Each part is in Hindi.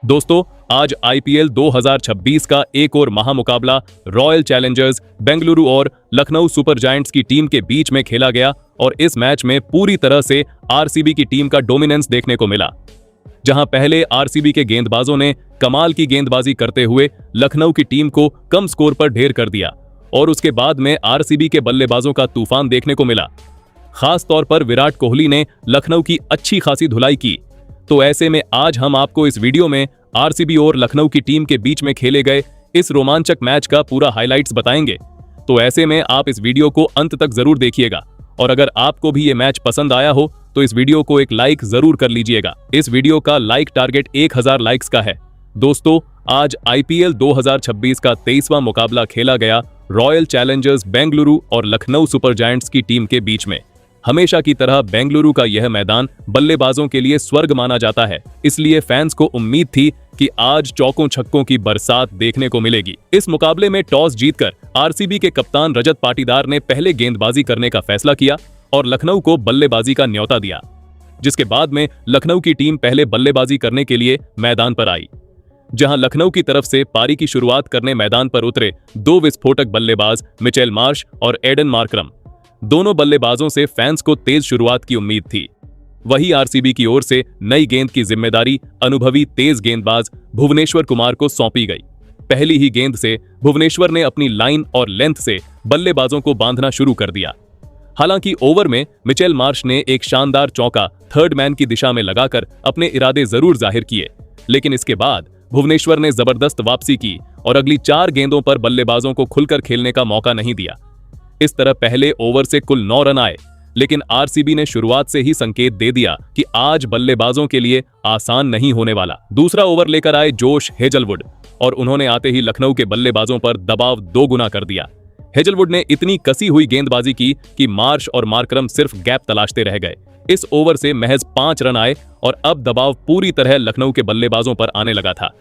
दोस्तों, आज आईपीएल 2026 का एक और महामुकाबला रॉयल चैलेंजर्स बेंगलुरु और लखनऊ सुपर जायंट्स की टीम के बीच में खेला गया और इस मैच में पूरी तरह से आरसीबी की टीम का डोमिनेंस देखने को मिला। जहां पहले आरसीबी के गेंदबाजों ने कमाल की गेंदबाजी करते हुए लखनऊ की टीम को कम स्कोर पर ढेर कर दिया और उसके बाद में आरसीबी के बल्लेबाजों का तूफान देखने को मिला। खास तौर पर विराट कोहली ने लखनऊ की अच्छी खासी धुलाई की। तो ऐसे में आज हम आपको इस वीडियो में आरसीबी और लखनऊ की टीम के बीच में खेले गए इस रोमांचक मैच का पूरा हाइलाइट्स बताएंगे। तो ऐसे में आप इस वीडियो को अंत तक जरूर देखिएगा और अगर आपको भी ये मैच पसंद आया हो तो इस वीडियो को एक लाइक जरूर कर लीजिएगा। इस वीडियो का लाइक टारगेट 1000 लाइक्स का है। दोस्तों, आज आईपीएल 2026 का 23वां मुकाबला खेला गया रॉयल चैलेंजर्स बेंगलुरु और लखनऊ सुपर जायंट्स की टीम के बीच में। हमेशा की तरह बेंगलुरु का यह मैदान बल्लेबाजों के लिए स्वर्ग माना जाता है, इसलिए फैंस को उम्मीद थी कि आज चौकों छक्कों की बरसात देखने को मिलेगी। इस मुकाबले में टॉस जीतकर आरसीबी के कप्तान रजत पाटीदार ने पहले गेंदबाजी करने का फैसला किया और लखनऊ को बल्लेबाजी का न्योता दिया, जिसके बाद में लखनऊ की टीम पहले बल्लेबाजी करने के लिए मैदान पर आई। जहां लखनऊ की तरफ से पारी की शुरुआत करने मैदान पर उतरे दो विस्फोटक बल्लेबाज मिचेल मार्श और एडन मार्करम। दोनों बल्लेबाजों से फैंस को तेज शुरुआत की उम्मीद थी। वही आरसीबी की ओर से नई गेंद की जिम्मेदारी अनुभवी तेज गेंदबाज भुवनेश्वर कुमार को सौंपी गई। पहली ही गेंद से भुवनेश्वर ने अपनी लाइन और लेंथ से बल्लेबाजों को बांधना शुरू कर दिया। हालांकि ओवर में मिचेल मार्श ने एक शानदार चौका थर्ड मैन की दिशा में लगाकर अपने इरादे जरूर जाहिर किए, लेकिन इसके बाद भुवनेश्वर ने जबरदस्त वापसी की और अगली 4 गेंदों पर बल्लेबाजों को खुलकर खेलने का मौका नहीं दिया। इस तरह पहले ओवर से कुल 9 रन आए, लेकिन आरसीबी ने शुरुआत से ही संकेत दे दिया कि आज बल्लेबाजों के लिए आसान नहीं होने वाला। दूसरा ओवर लेकर आए जोश हेजलवुड और उन्होंने आते ही लखनऊ के बल्लेबाजों पर दबाव 2 गुना कर दिया। हेजलवुड ने इतनी कसी हुई गेंदबाजी की कि मार्श और मार्करम सिर्फ गैप तलाशते रह गए। इस ओवर से महज 5 रन आए और अब दबाव पूरी तरह लखनऊ के बल्लेबाजों पर आने लगा था।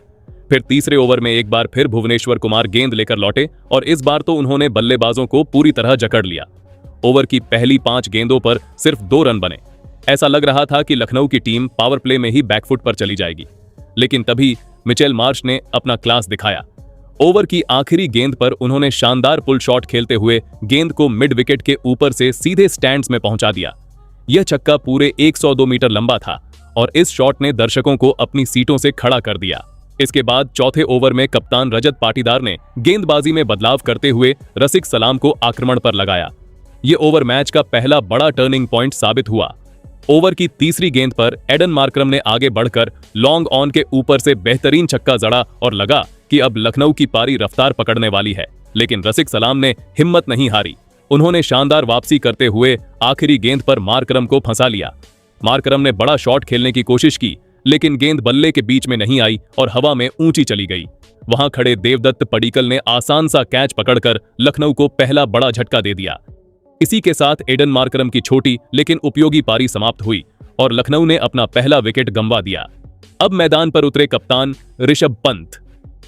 फिर तीसरे ओवर में एक बार फिर भुवनेश्वर कुमार गेंद लेकर लौटे और इस बार तो उन्होंने बल्लेबाजों को पूरी तरह जकड़ लिया। ओवर की पहली 5 गेंदों पर सिर्फ 2 रन बने। ऐसा लग रहा था कि लखनऊ की टीम पावर प्ले में ही बैकफुट पर चली जाएगी, लेकिन तभी मिचेल मार्श ने अपना क्लास दिखाया। ओवर की आखिरी गेंद पर उन्होंने शानदार पुल शॉट खेलते हुए गेंद को मिड विकेट के ऊपर से सीधे स्टैंड्स में पहुंचा दिया। यह छक्का पूरे 102 मीटर लंबा था और इस शॉट ने दर्शकों को अपनी सीटों से खड़ा कर दिया। इसके बाद चौथे ओवर में कप्तान रजत पाटीदार ने गेंदबाजी में बदलाव करते हुए रसिक सलाम को आक्रमण पर लगाया। ये ओवर मैच का पहला बड़ा टर्निंग पॉइंट साबित हुआ। ओवर की तीसरी गेंद पर एडन मार्करम ने आगे बढ़कर लॉन्ग ऑन के ऊपर से बेहतरीन छक्का जड़ा और लगा कि अब लखनऊ की पारी रफ्तार पकड़ने वाली है, लेकिन रसिक सलाम ने हिम्मत नहीं हारी। उन्होंने शानदार वापसी करते हुए आखिरी गेंद पर मार्करम को फंसा लिया। मार्करम ने बड़ा शॉट खेलने की कोशिश की, लेकिन गेंद बल्ले के बीच में नहीं आई और हवा में ऊंची चली गई। वहां खड़े देवदत्त पडिक्कल ने आसान सा कैच पकड़कर लखनऊ को पहला बड़ा झटका दे दिया। इसी के साथ एडन मार्करम की छोटी लेकिन उपयोगी पारी समाप्त हुई और लखनऊ ने अपना पहला विकेट गंवा दिया। अब मैदान पर उतरे कप्तान ऋषभ पंत।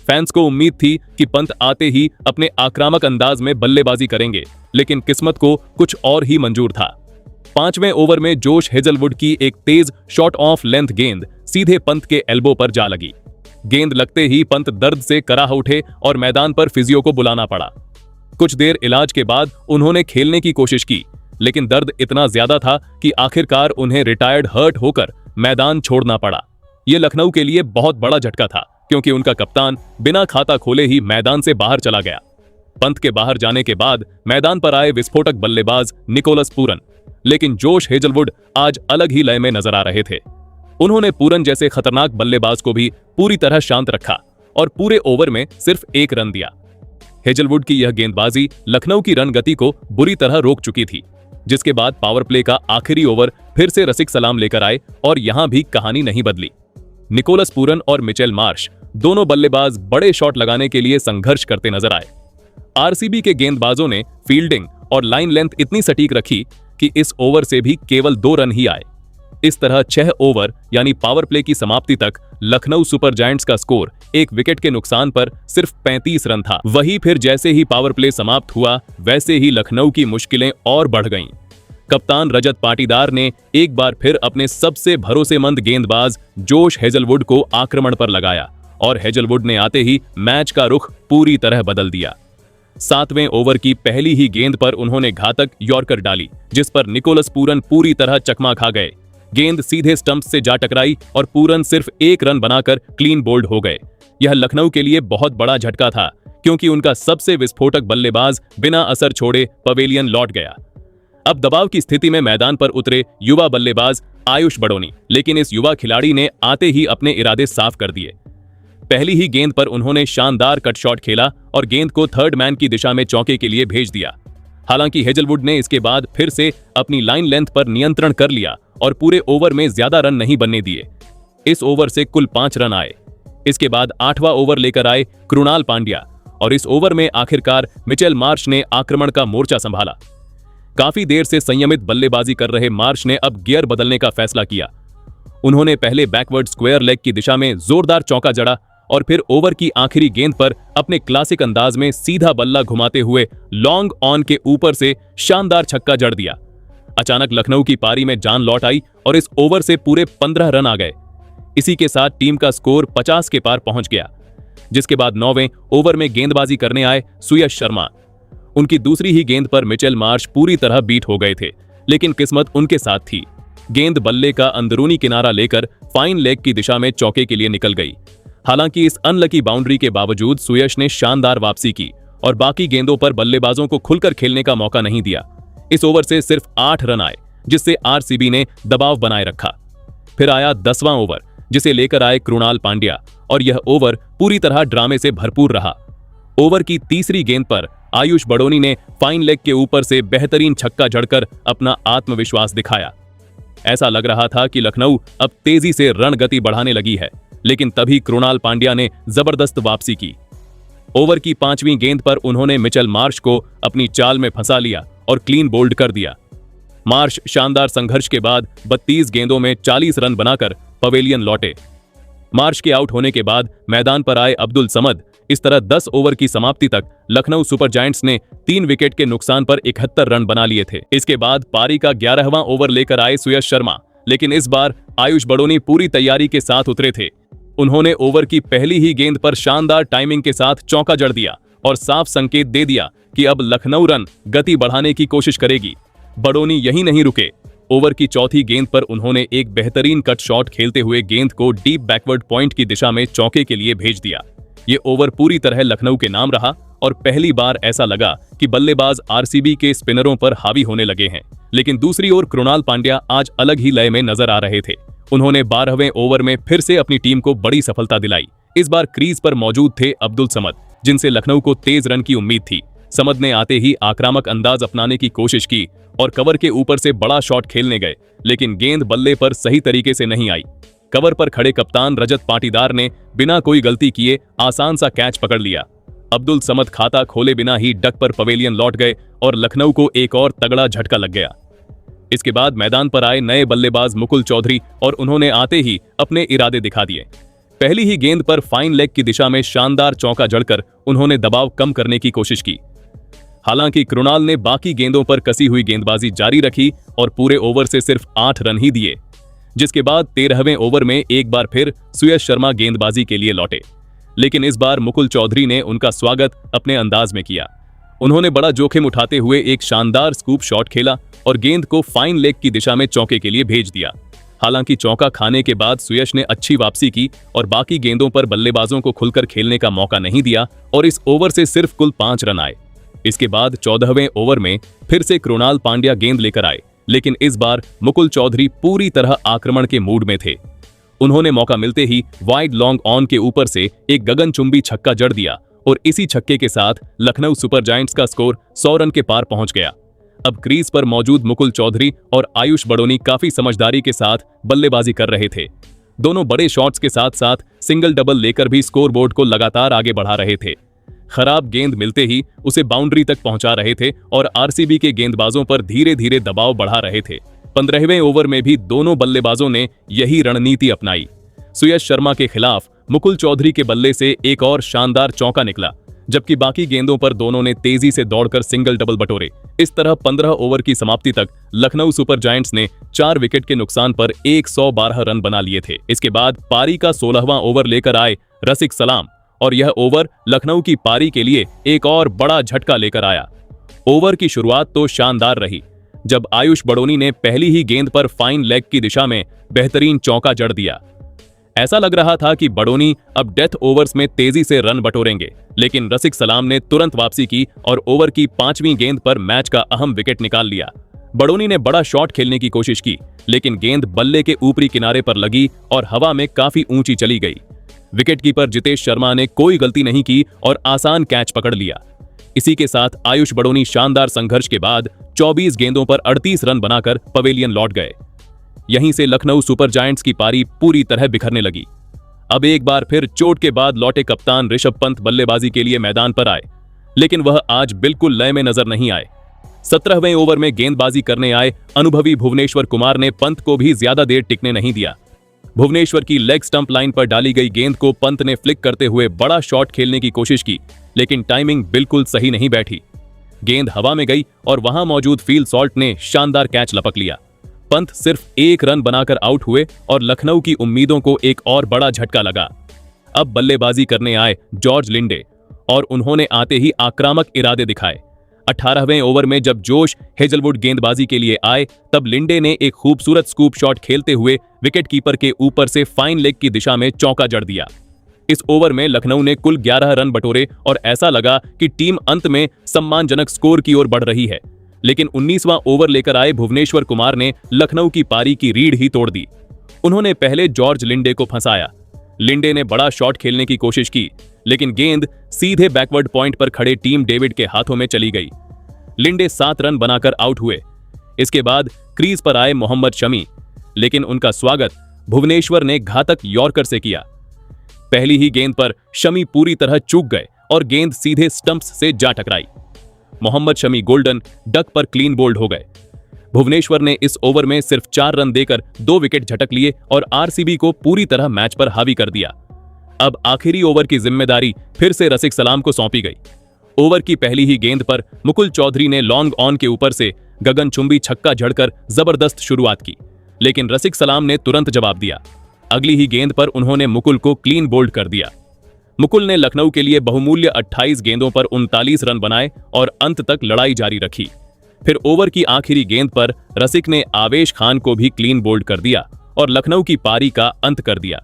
फैंस को उम्मीद थी कि पंत आते ही अपने आक्रामक अंदाज में बल्लेबाजी करेंगे, लेकिन किस्मत को कुछ और ही मंजूर था। 5वें ओवर में जोश हेजलवुड की एक तेज शॉर्ट ऑफ लेंथ गेंद सीधे पंत के एल्बो पर जा लगी। गेंद लगते ही पंत दर्द से कराह उठे और मैदान पर फिजियो को बुलाना पड़ा। कुछ देर इलाज के बाद उन्होंने खेलने की कोशिश की, लेकिन दर्द इतना ज्यादा था कि आखिरकार उन्हें रिटायर्ड हर्ट होकर मैदान छोड़ना पड़ा। यह लखनऊ के लिए बहुत बड़ा झटका था, क्योंकि उनका कप्तान बिना खाता खोले ही मैदान से बाहर चला गया। पंत के बाहर जाने के बाद मैदान पर आए विस्फोटक बल्लेबाज निकोलस पूरन, लेकिन जोश हेजलवुड आज अलग ही लय में नजर आ रहे थे। उन्होंने पूरन जैसे खतरनाक बल्लेबाज को भी पूरी तरह शांत रखा और पूरे ओवर में सिर्फ 1 रन दिया। हेजलवुड की यह गेंदबाजी लखनऊ की रन गति को बुरी तरह रोक चुकी थी, जिसके बाद पावर प्ले का आखिरी ओवर फिर से रसिक सलाम लेकर आए और यहां भी कहानी नहीं बदली। निकोलस पूरन और मिचेल मार्श दोनों बल्लेबाज बड़े शॉट लगाने के लिए संघर्ष करते नजर आए। आरसीबी के गेंदबाजों ने फील्डिंग और लाइन लेंथ इतनी सटीक रखी कि इस ओवर से भी केवल 2 रन ही आए। इस तरह 6 ओवर यानी पावर प्ले की समाप्ति तक लखनऊ सुपर जायंट्स का स्कोर 1 विकेट के नुकसान पर सिर्फ 35 रन था। वही फिर जैसे ही पावर प्ले समाप्त हुआ, वैसे ही लखनऊ की मुश्किलें और बढ़ गईं। कप्तान रजत पाटीदार ने एक बार फिर अपने सबसे भरोसेमंद गेंदबाज जोश हेजलवुड को आक्रमण पर लगाया और हेजलवुड ने आते ही मैच का रुख पूरी तरह बदल दिया। 7वें ओवर की पहली ही गेंद पर उन्होंने घातक यॉर्कर डाली, जिस पर निकोलस पूरन पूरी तरह चकमा खा गए। गेंद सीधे स्टंप से जा टकराई और पूरन सिर्फ 1 रन बनाकर क्लीन बोल्ड हो गए। यह लखनऊ के लिए बहुत बड़ा झटका था, क्योंकि उनका सबसे विस्फोटक बल्लेबाज बिना असर छोड़े पवेलियन लौट गया। अब दबाव की स्थिति में मैदान पर उतरे युवा बल्लेबाज आयुष बड़ोनी, लेकिन इस युवा खिलाड़ी ने आते ही अपने इरादे साफ कर दिए। पहली ही गेंद पर उन्होंने शानदार कट शॉट खेला और गेंद को थर्ड मैन की दिशा में चौके के लिए भेज दिया। हालांकि हेजलवुड ने इसके बाद फिर से अपनी लाइन लेंथ पर नियंत्रण कर लिया और पूरे ओवर में ज्यादा रन नहीं बनने दिए। इस ओवर से कुल 5 रन आए। इसके बाद 8वां ओवर लेकर आए कृणाल पांड्या और इस ओवर में आखिरकार मिचेल मार्श ने आक्रमण का मोर्चा संभाला। काफी देर से संयमित बल्लेबाजी कर रहे मार्श ने अब गियर बदलने का फैसला किया। उन्होंने पहले बैकवर्ड स्क्वायर लेग की दिशा में जोरदार चौका जड़ा और फिर ओवर की आखिरी गेंद पर अपने क्लासिक अंदाज में सीधा बल्ला घुमाते हुए लॉन्ग ऑन के ऊपर से शानदार छक्का जड़ दिया। अचानक लखनऊ की पारी में जान लौट आई और इस ओवर से पूरे 15 रन आ गए। इसी के साथ टीम का स्कोर 50 के पार पहुंच गया, जिसके बाद 9वें ओवर में गेंदबाजी करने आए सुयश शर्मा। उनकी दूसरी ही गेंद पर मिचेल मार्श पूरी तरह बीट हो गए थे, लेकिन किस्मत उनके साथ थी। गेंद बल्ले का अंदरूनी किनारा लेकर फाइन लेग की दिशा में चौके के लिए निकल गई। हालांकि इस अनलकी बाउंड्री के बावजूद सुयश ने शानदार वापसी की और बाकी गेंदों पर बल्लेबाजों को खुलकर खेलने का मौका नहीं दिया। इस ओवर से सिर्फ 8 रन आए, जिससे आरसीबी ने दबाव बनाए रखा। फिर आया 10वां ओवर, जिसे लेकर आए कृणाल पांड्या और यह ओवर पूरी तरह ड्रामे से भरपूर रहा। ओवर की तीसरी गेंद पर आयुष बड़ोनी ने फाइन लेग के ऊपर से बेहतरीन छक्का जड़कर अपना आत्मविश्वास दिखाया। ऐसा लग रहा था कि लखनऊ अब तेजी से रन गति बढ़ाने लगी है, लेकिन तभी कृणाल पांड्या ने जबरदस्त वापसी की। ओवर की 5वीं गेंद पर उन्होंने मिचेल मार्श को अपनी चाल में फंसा लिया और क्लीन बोल्ड कर दिया। मार्श शानदार संघर्ष के बाद 32 गेंदों में 40 रन बनाकर पवेलियन लौटे। मार्श के आउट होने के बाद मैदान पर आए अब्दुल समद। इस तरह 10 ओवर की समाप्ति तक लखनऊ सुपर जायंट्स ने 3 विकेट के नुकसान पर 71 रन बना लिए थे। इसके बाद पारी का 11वां ओवर लेकर आए सुयश शर्मा, लेकिन इस बार आयुष बड़ोनी पूरी तैयारी के साथ उतरे थे। उन्होंने ओवर की पहली ही गेंद पर शानदार टाइमिंग के साथ चौका जड़ दिया और साफ संकेत दे दिया कि अब लखनऊ रन गति बढ़ाने की कोशिश करेगी। बड़ोनी यहीं नहीं रुके। ओवर की चौथी गेंद पर उन्होंने एक बेहतरीन कट शॉट खेलते हुए गेंद को डीप बैकवर्ड पॉइंट की दिशा में चौके के लिए भेज दिया। ये ओवर पूरी तरह लखनऊ के नाम रहा और पहली बार ऐसा लगा कि बल्लेबाज आरसीबी के स्पिनरों पर हावी होने लगे हैं। लेकिन दूसरी ओर कृणाल पांड्या आज अलग ही लय में नजर आ रहे थे। उन्होंने 12वें ओवर में फिर से अपनी टीम को बड़ी सफलता दिलाई। इस बार क्रीज पर मौजूद थे अब्दुल समद, जिनसे लखनऊ को तेज रन की उम्मीद थी। समद ने आते ही आक्रामक अंदाज अपनाने की कोशिश की और कवर के ऊपर से बड़ा शॉट खेलने गए, लेकिन गेंद बल्ले पर सही तरीके से नहीं आई। कवर पर खड़े कप्तान रजत पाटीदार ने बिना कोई गलती किए आसान सा कैच पकड़ लिया। अब्दुल समद खाता खोले बिना ही डक पर पवेलियन लौट गए और लखनऊ को एक और तगड़ा झटका लग गया। इसके बाद मैदान पर आए नए बल्लेबाज मुकुल चौधरी और उन्होंने आते ही अपने इरादे दिखा दिए। पहली ही गेंद पर फाइन लेग की दिशा में शानदार चौका जड़कर उन्होंने दबाव कम करने की कोशिश की। हालांकि कृणाल ने बाकी गेंदों पर कसी हुई गेंदबाजी जारी रखी और पूरे ओवर से सिर्फ 8 रन ही दिए, जिसके बाद 13वें ओवर में एक बार फिर सुयश शर्मा गेंदबाजी के लिए लौटे। लेकिन इस बार मुकुल चौधरी ने उनका स्वागत अपने अंदाज में किया। उन्होंने बड़ा जोखिम उठाते हुए एक शानदार स्कूप शॉट खेला और गेंद को फाइन लेग की दिशा में चौके के लिए भेज दिया। हालांकि चौका खाने के बाद सुयश ने अच्छी वापसी की और बाकी गेंदों पर बल्लेबाजों को खुलकर खेलने का मौका नहीं दिया और इस ओवर से सिर्फ कुल 5 रन आए। इसके बाद 14वें ओवर में फिर से कृणाल पांड्या गेंद लेकर आए, लेकिन इस बार मुकुल चौधरी पूरी तरह आक्रमण के मूड में थे। उन्होंने मौका मिलते ही वाइड लॉन्ग ऑन के ऊपर से एक गगनचुंबी छक्का जड़ दिया और इसी छक्के के साथ लखनऊ सुपर जायंट्स का स्कोर 100 रन के पार पहुंच गया। अब क्रीज पर मौजूद मुकुल चौधरी और आयुष बड़ोनी काफी समझदारी के साथ बल्लेबाजी कर रहे थे। दोनों बड़े शॉट्स के साथ साथ सिंगल डबल लेकर भी स्कोरबोर्ड को लगातार आगे बढ़ा रहे थे। खराब गेंद मिलते ही उसे बाउंड्री तक पहुंचा रहे थे और आरसीबी के गेंदबाजों पर धीरे धीरे दबाव बढ़ा रहे थे। 15वें ओवर में भी दोनों बल्लेबाजों ने यही रणनीति अपनाई। सुयश शर्मा के खिलाफ मुकुल चौधरी के बल्ले से एक और शानदार चौका निकला, जबकि बाकी गेंदों पर दोनों ने तेजी से दौड़कर सिंगल डबल बटोरे। इस तरह 15 ओवर की समाप्ति तक लखनऊ सुपर जायंट्स ने 4 विकेट के नुकसान पर 112 रन बना लिए थे। इसके बाद पारी का 16वां ओवर लेकर आए रसिक सलाम और यह ओवर लखनऊ की पारी के लिए एक और बड़ा झटका लेकर आया। ओवर की शुरुआत तो शानदार रही जब आयुष बड़ोनी ने पहली ही गेंद पर फाइन लेग की दिशा में बेहतरीन चौका जड़ दिया। ऐसा लग रहा था कि बड़ोनी अब डेथ ओवर्स में तेजी से रन बटोरेंगे, लेकिन रसिक सलाम ने तुरंत वापसी की और ओवर की 5वीं गेंद पर मैच का अहम विकेट निकाल लिया। बड़ोनी ने बड़ा शॉट खेलने की कोशिश की, लेकिन गेंद बल्ले के ऊपरी किनारे पर लगी और हवा में काफी ऊंची चली गई। विकेटकीपर जितेश शर्मा ने कोई गलती नहीं की और आसान कैच पकड़ लिया। इसी के साथ आयुष बड़ोनी शानदार संघर्ष के बाद 24 गेंदों पर 38 रन बनाकर पवेलियन लौट गए। यहीं से लखनऊ सुपर जायंट्स की पारी पूरी तरह बिखरने लगी। अब एक बार फिर चोट के बाद लौटे कप्तान ऋषभ पंत बल्लेबाजी के लिए मैदान पर आए, लेकिन वह आज बिल्कुल लय में नजर नहीं आए। 17वें ओवर में गेंदबाजी करने आए अनुभवी भुवनेश्वर कुमार ने पंत को भी ज्यादा देर टिकने नहीं दिया। भुवनेश्वर की लेग स्टंप लाइन पर डाली गई गेंद को पंत ने फ्लिक करते हुए बड़ा शॉट खेलने की कोशिश की, लेकिन टाइमिंग बिल्कुल सही नहीं बैठी। गेंद हवा में गई और वहां मौजूद फील सॉल्ट ने शानदार कैच लपक लिया। पंत सिर्फ 1 रन बनाकर आउट हुए और लखनऊ की उम्मीदों को एक और बड़ा झटका लगा। अब बल्लेबाजी करने आए जॉर्ज लिंडे और उन्होंने आते ही आक्रामक इरादे दिखाए। 18वें ओवर में जब जोश हेजलवुड गेंदबाजी के लिए आए, तब लिंडे ने एक खूबसूरत स्कूप शॉट खेलते हुए विकेटकीपर के ऊपर से फाइन लेग की दिशा में चौका जड़ दिया। इस ओवर में लखनऊ ने कुल 11 रन बटोरे और ऐसा लगा कि टीम अंत में सम्मानजनक स्कोर की ओर बढ़ रही है। लेकिन 19वां ओवर लेकर आए भुवनेश्वर कुमार ने लखनऊ की पारी की रीढ़ ही तोड़ दी। उन्होंने पहले जॉर्ज लिंडे को फंसाया। लिंडे ने बड़ा शॉट खेलने की कोशिश की, लेकिन गेंद सीधे बैकवर्ड पॉइंट पर खड़े टीम डेविड के हाथों में चली गई। लिंडे 7 रन बनाकर आउट हुए। इसके बाद क्रीज पर आए मोहम्मद शमी, लेकिन उनका स्वागत भुवनेश्वर ने घातक यॉर्कर से किया। पहली ही गेंद पर शमी पूरी तरह चूक गए और गेंद सीधे स्टंप्स से जा टकराई। मोहम्मद शमी गोल्डन डक पर क्लीन बोल्ड हो गए। भुवनेश्वर ने इस ओवर में सिर्फ 4 रन देकर 2 विकेट झटक लिए और आरसीबी को पूरी तरह मैच पर हावी कर दिया। अब आखिरी ओवर की जिम्मेदारी फिर से रसिक सलाम को सौंपी गई। ओवर की पहली ही गेंद पर मुकुल चौधरी ने लॉन्ग ऑन के ऊपर से गगनचुंबी छक्का जड़कर जबरदस्त शुरुआत की, लेकिन रसिक सलाम ने तुरंत जवाब दिया। अगली ही गेंद पर उन्होंने मुकुल को क्लीन बोल्ड कर दिया। मुकुल ने लखनऊ के लिए बहुमूल्य 28 गेंदों पर 39 रन बनाए और अंत तक लड़ाई जारी रखी। फिर ओवर की आखिरी गेंद पर रसिक ने आवेश खान को भी क्लीन बोल्ड कर दिया और लखनऊ की पारी का अंत कर दिया।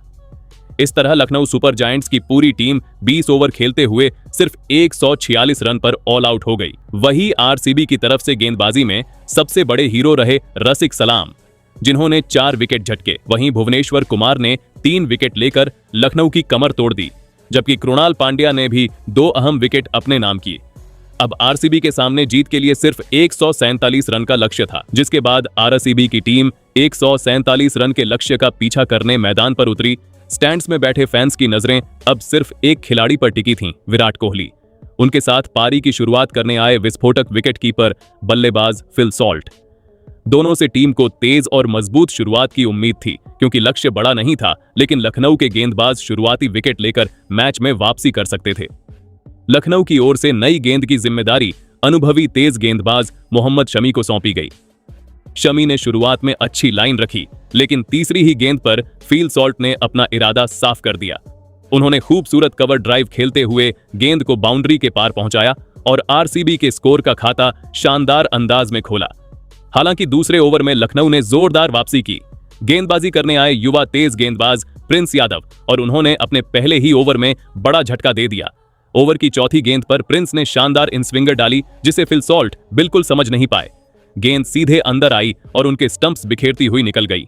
इस तरह लखनऊ सुपर जायंट्स की पूरी टीम 20 ओवर खेलते हुए सिर्फ 146 रन पर ऑल आउट हो गई। वही आरसीबी की तरफ से गेंदबाजी में सबसे बड़े हीरो रहे रसिक सलाम, जिन्होंने 4 विकेट झटके। वहीं भुवनेश्वर कुमार ने 3 विकेट लेकर लखनऊ की कमर तोड़ दी, जबकि कृणाल पांड्या ने भी 2 अहम विकेट अपने नाम किए। अब आरसीबी के सामने जीत के लिए सिर्फ 147 रन का लक्ष्य था, जिसके बाद आरसीबी की टीम 147 रन के लक्ष्य का पीछा करने मैदान पर उतरी। स्टैंड्स में बैठे फैंस की नजरें अब सिर्फ एक खिलाड़ी पर टिकी थीं, विराट कोहली। उनके साथ पारी की शुरुआत करने आए विस्फोटक विकेटकीपर बल्लेबाज फिल सॉल्ट। दोनों से टीम को तेज और मजबूत शुरुआत की उम्मीद थी, क्योंकि लक्ष्य बड़ा नहीं था, लेकिन लखनऊ के गेंदबाज शुरुआती विकेट लेकर मैच में वापसी कर सकते थे। लखनऊ की ओर से नई गेंद की जिम्मेदारी अनुभवी तेज गेंदबाज मोहम्मद शमी को सौंपी गई। शमी ने शुरुआत में अच्छी लाइन रखी, लेकिन तीसरी ही गेंद पर फील सॉल्ट ने अपना इरादा साफ कर दिया। उन्होंने खूबसूरत कवर ड्राइव खेलते हुए गेंद को बाउंड्री के पार पहुंचाया और आरसीबी के स्कोर का खाता शानदार अंदाज में खोला। हालांकि दूसरे ओवर में लखनऊ ने जोरदार वापसी की। गेंदबाजी करने आए युवा तेज गेंदबाज प्रिंस यादव और उन्होंने अपने पहले ही ओवर में बड़ा झटका दे दिया। ओवर की चौथी गेंद पर प्रिंस ने शानदार इनस्विंगर डाली, जिसे फिल सॉल्ट बिल्कुल समझ नहीं पाए। गेंद सीधे अंदर आई और उनके स्टंप्स बिखेरती हुई निकल गई।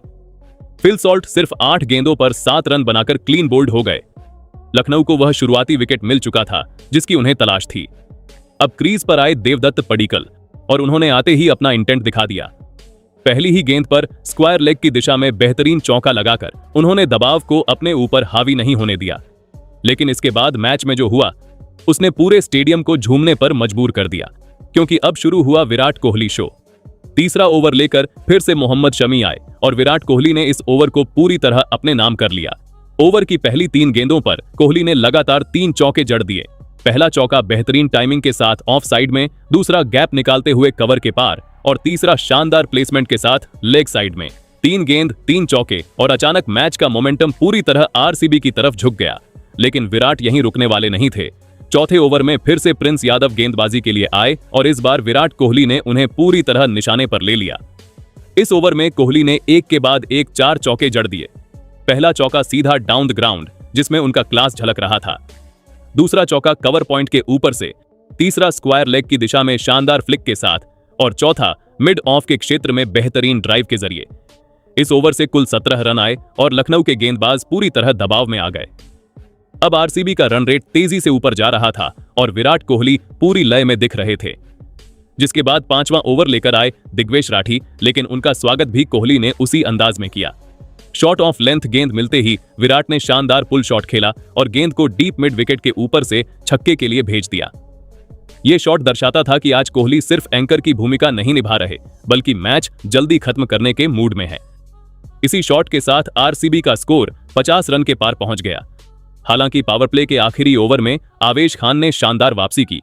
फिल सॉल्ट सिर्फ 8 गेंदों पर 7 रन बनाकर क्लीन बोल्ड हो गए। लखनऊ को वह शुरुआती विकेट मिल चुका था जिसकी उन्हें तलाश थी। अब क्रीज पर आए देवदत्त पडिक्कल और उन्होंने आते ही अपना इंटेंट दिखा दिया। पहली ही गेंद पर स्क्वायर लेग की दिशा में बेहतरीन चौका लगाकर उन्होंने दबाव को अपने ऊपर हावी नहीं होने दिया। लेकिन इसके बाद मैच में जो हुआ उसने पूरे स्टेडियम को झूमने पर मजबूर कर दिया, क्योंकि अब शुरू हुआ विराट कोहली शो। तीसरा ओवर लेकर फिर से मोहम्मद शमी आए और विराट कोहली ने इस ओवर को पूरी तरह अपने नाम कर लिया। ओवर की पहली 3 गेंदों पर कोहली ने लगातार 3 चौके जड़ दिए। पहला चौका बेहतरीन टाइमिंग के साथ ऑफ साइड में, दूसरा गैप निकालते हुए कवर के पार और तीसरा शानदार प्लेसमेंट के साथ लेग साइड में। 3 गेंद 3 चौके और अचानक मैच का मोमेंटम पूरी तरह आरसीबी की तरफ झुक गया। लेकिन विराट यहीं रुकने वाले नहीं थे। चौथे ओवर में फिर से प्रिंस यादव गेंदबाजी के लिए आए और इस बार विराट कोहली ने उन्हें पूरी तरह निशाने पर ले लिया। इस ओवर में कोहली ने एक के बाद एक 4 चौके जड़ दिए। पहला चौका सीधा डाउन द ग्राउंड, जिसमें उनका क्लास झलक रहा था। दूसरा चौका कवर पॉइंट के ऊपर से, तीसरा स्क्वायर लेग की दिशा में शानदार फ्लिक के साथ और चौथा मिड ऑफ के क्षेत्र में बेहतरीन ड्राइव के जरिए। इस ओवर से कुल 17 रन आए और लखनऊ के गेंदबाज पूरी तरह दबाव में आ गए। अब आरसीबी का रन रेट तेजी से ऊपर जा रहा था और विराट कोहली पूरी लय में दिख रहे थे। जिसके बाद 5वां ओवर लेकर आए दिग्वेश राठी, लेकिन उनका स्वागत भी कोहली ने उसी अंदाज में किया। शॉट ऑफ लेंथ गेंद मिलते ही विराट ने शानदार पुल शॉट खेला और गेंद को डीप मिड विकेट के ऊपर से छक्के के लिए भेज दिया। यह शॉट दर्शाता था कि आज कोहली सिर्फ एंकर की भूमिका नहीं निभा रहे, बल्कि मैच जल्दी खत्म करने के मूड में है। इसी शॉट के साथ आरसीबी का स्कोर 50 रन के पार पहुंच गया। हालांकि पावर प्ले के आखिरी ओवर में आवेश खान ने शानदार वापसी की।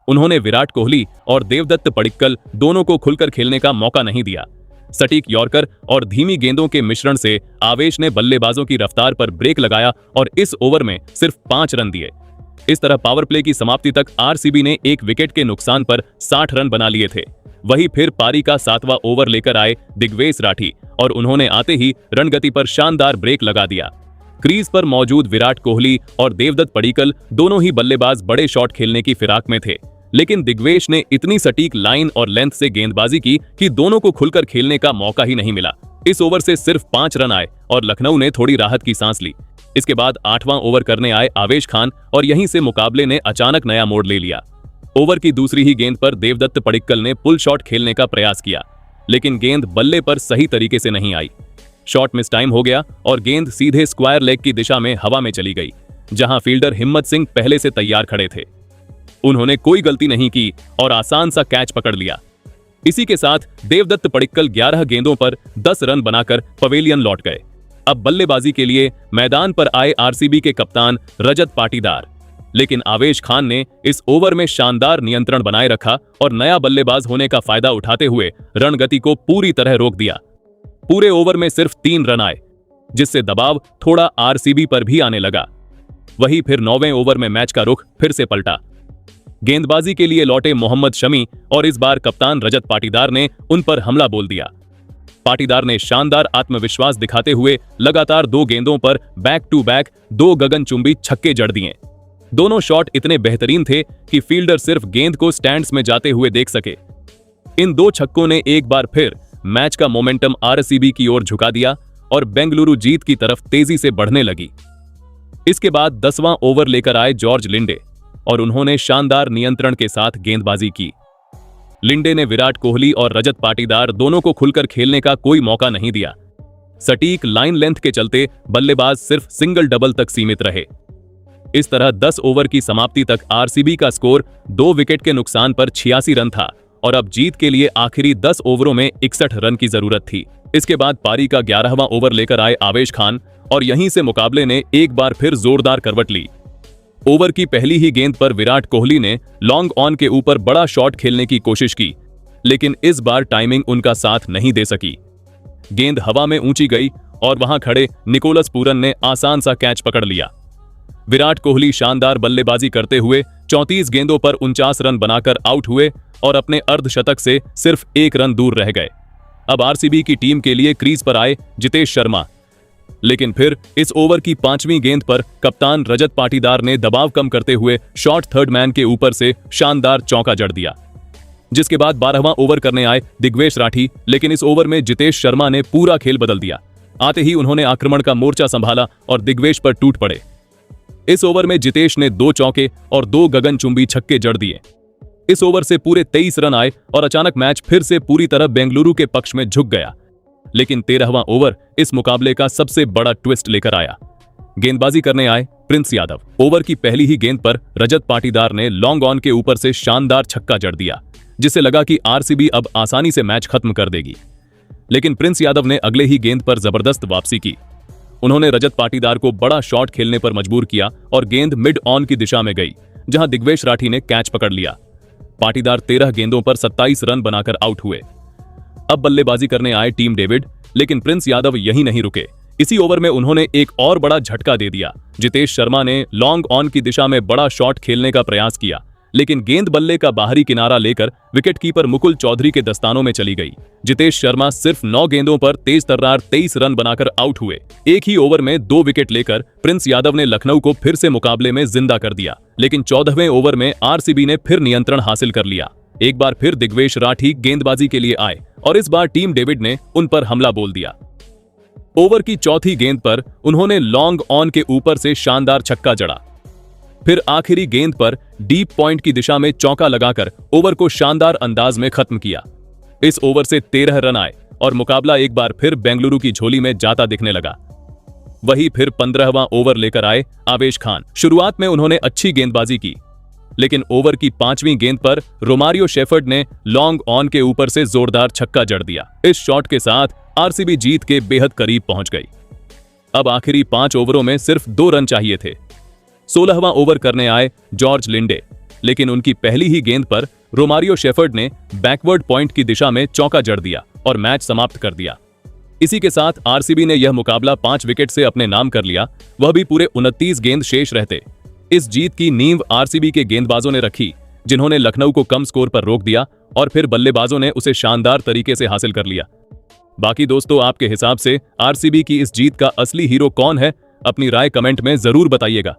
उन्होंने विराट कोहली और देवदत्त पडिक्कल दोनों को खुलकर खेलने का मौका नहीं दिया। सटीक यॉर्कर और धीमी गेंदों के मिश्रण से आवेश ने बल्लेबाजों की रफ्तार पर ब्रेक लगाया और इस ओवर में सिर्फ 5 रन दिए। इस तरह पावर प्ले की समाप्ति तक आरसीबी ने 1 विकेट के नुकसान पर 60 रन बना लिए थे। वही फिर पारी का 7वां ओवर लेकर आए दिग्वेश राठी और उन्होंने आते ही रणगति पर शानदार ब्रेक लगा दिया। क्रीज पर मौजूद विराट कोहली और देवदत्त पडिक्कल दोनों ही बल्लेबाज बड़े शॉट खेलने की फिराक में थे, लेकिन दिग्वेश ने इतनी सटीक लाइन और लेंथ से गेंदबाजी की कि दोनों को खुलकर खेलने का मौका ही नहीं मिला। इस ओवर से सिर्फ 5 रन आए और लखनऊ ने थोड़ी राहत की सांस ली। इसके बाद 8वां ओवर करने आए आवेश खान और यहीं से मुकाबले ने अचानक नया मोड़ ले लिया। ओवर की दूसरी ही गेंद पर देवदत्त पडिक्कल ने पुल शॉट खेलने का प्रयास किया, लेकिन गेंद बल्ले पर सही तरीके से नहीं आई। शॉट मिस टाइम हो गया और गेंद सीधे स्क्वायर लेग की दिशा में हवा में चली गई, जहां फील्डर हिम्मत सिंह पहले से तैयार खड़े थे। उन्होंने कोई गलती नहीं की और आसान सा कैच पकड़ लिया। इसी के साथ देवदत्त पडिक्कल 11 गेंदों पर 10 रन बनाकर पवेलियन लौट गए। अब बल्लेबाजी के लिए मैदान पर आए आरसीबी के कप्तान रजत पाटीदार, लेकिन आवेश खान ने इस ओवर में शानदार नियंत्रण बनाए रखा और नया बल्लेबाज होने का फायदा उठाते हुए रणगति को पूरी तरह रोक दिया। पूरे ओवर में सिर्फ 3 रन आए, जिससे दबाव थोड़ा आरसीबी पर भी आने लगा। वही फिर 9वें ओवर में मैच का रुख फिर से पलटा। गेंदबाजी के लिए लौटे मोहम्मद शमी और इस बार कप्तान रजत पाटीदार ने उन पर हमला बोल दिया। पाटीदार ने शानदार आत्मविश्वास दिखाते हुए लगातार 2 गेंदों पर बैक टू बैक 2 गगनचुंबी छक्के जड़ दिए। दोनों शॉट इतने बेहतरीन थे कि फील्डर सिर्फ गेंद को स्टैंड्स में जाते हुए देख सके। इन 2 छक्कों ने एक बार फिर मैच का मोमेंटम आरसीबी की ओर झुका दिया और बेंगलुरु जीत की तरफ तेजी से बढ़ने लगी। इसके बाद 10वां ओवर लेकर आए जॉर्ज लिंडे और उन्होंने शानदार नियंत्रण के साथ गेंदबाजी की। लिंडे ने विराट कोहली और रजत पाटीदार दोनों को खुलकर खेलने का कोई मौका नहीं दिया। सटीक लाइन लेंथ के चलते बल्लेबाज सिर्फ सिंगल डबल तक सीमित रहे। इस तरह 10 ओवर की समाप्ति तक आरसीबी का स्कोर 2 विकेट के नुकसान पर 86 रन था और अब जीत के लिए आखिरी 10 ओवरों में 61 रन की जरूरत थी। इसके बाद पारी का 11वां ओवर लेकर आए आवेश खान और यहीं से मुकाबले ने एक बार फिर जोरदार करवट ली। ओवर की पहली ही गेंद पर विराट कोहली ने लॉन्ग ऑन के ऊपर बड़ा शॉट खेलने की कोशिश की, लेकिन इस बार टाइमिंग उनका साथ नहीं दे सकी। गेंद हवा में ऊंची गई और वहां खड़े निकोलस पूरन ने आसान सा कैच पकड़ लिया। विराट कोहली शानदार बल्लेबाजी करते हुए 34 गेंदों पर 49 रन बनाकर आउट हुए और अपने अर्धशतक से सिर्फ 1 रन दूर रह गए। अब आरसीबी की टीम के लिए क्रीज पर आए जितेश शर्मा, लेकिन फिर इस ओवर की 5वीं गेंद पर कप्तान रजत पाटीदार ने दबाव कम करते हुए शॉर्ट थर्ड मैन के ऊपर से शानदार चौका जड़ दिया। जिसके बाद 12वां ओवर करने आए दिग्वेश राठी, लेकिन इस ओवर में जितेश शर्मा ने पूरा खेल बदल दिया। आते ही उन्होंने आक्रमण का मोर्चा संभाला और दिग्वेश पर टूट पड़े। इस ओवर में जितेश ने 2 चौके और 2 गगनचुंबी छक्के जड़ दिए। इस ओवर से पूरे 23 रन आए और अचानक मैच फिर से पूरी तरह बेंगलुरु के पक्ष में झुक गया। लेकिन 13वां ओवर इस मुकाबले का सबसे बड़ा ट्विस्ट लेकर आया। गेंदबाजी करने आए प्रिंस यादव। ओवर की पहली ही गेंद पर रजत पाटीदार ने लॉन्ग ऑन के ऊपर से शानदार छक्का जड़ दिया, जिससे लगा कि आरसीबी अब आसानी से मैच खत्म कर देगी। लेकिन प्रिंस यादव ने अगले ही गेंद पर जबरदस्त वापसी की। उन्होंने रजत पाटीदार को बड़ा शॉट खेलने पर मजबूर किया और गेंद मिड ऑन की दिशा में गई, जहां दिग्वेश राठी ने कैच पकड़ लिया। पाटीदार 13 गेंदों पर 27 रन बनाकर आउट हुए। अब बल्लेबाजी करने आए टीम डेविड, लेकिन प्रिंस यादव यहीं नहीं रुके। इसी ओवर में उन्होंने एक और बड़ा झटका दे दिया। जितेश शर्मा ने लॉन्ग ऑन की दिशा में बड़ा शॉट खेलने का प्रयास किया, लेकिन गेंद बल्ले का बाहरी किनारा लेकर विकेटकीपर मुकुल चौधरी के दस्तानों में चली गई। जितेश शर्मा सिर्फ 9 गेंदों पर तेज तर्रार 23 रन बनाकर आउट हुए। एक ही ओवर में 2 विकेट लेकर प्रिंस यादव ने लखनऊ को फिर से मुकाबले में जिंदा कर दिया, लेकिन 14वें ओवर में आरसीबी ने फिर नियंत्रण हासिल कर लिया। एक बार फिर दिग्वेश राठी गेंदबाजी के लिए आए और इस बार टीम डेविड ने उन पर हमला बोल दिया। ओवर की चौथी गेंद पर उन्होंने लॉन्ग ऑन के ऊपर से शानदार छक्का जड़ा। फिर आखिरी गेंद पर डीप पॉइंट की दिशा में चौका लगाकर ओवर को शानदार अंदाज में खत्म किया। इस ओवर से 13 रन आए और मुकाबला एक बार फिर बेंगलुरु की झोली में जाता दिखने लगा। वही फिर 15वां ओवर लेकर आए आवेश खान। शुरुआत में उन्होंने अच्छी गेंदबाजी की, लेकिन ओवर की 5वीं गेंद पर रोमारियो शेफर्ड ने लॉन्ग ऑन के ऊपर से जोरदार छक्का जड़ दिया। इस शॉट के साथ आरसीबी जीत के बेहद करीब पहुंच गई। अब आखिरी 5 ओवरों में सिर्फ 2 रन चाहिए थे। 16वां ओवर करने आए जॉर्ज लिंडे, लेकिन उनकी पहली ही गेंद पर रोमारियो शेफर्ड ने बैकवर्ड पॉइंट की दिशा में चौका जड़ दिया और मैच समाप्त कर दिया। इसी के साथ आरसीबी ने यह मुकाबला 5 विकेट से अपने नाम कर लिया, वह भी पूरे 29 गेंद शेष रहते। इस जीत की नींव आरसीबी के गेंदबाजों ने रखी, जिन्होंने लखनऊ को कम स्कोर पर रोक दिया और फिर बल्लेबाजों ने उसे शानदार तरीके से हासिल कर लिया। बाकी दोस्तों, आपके हिसाब से आरसीबी की इस जीत का असली हीरो कौन है? अपनी राय कमेंट में जरूर बताइएगा।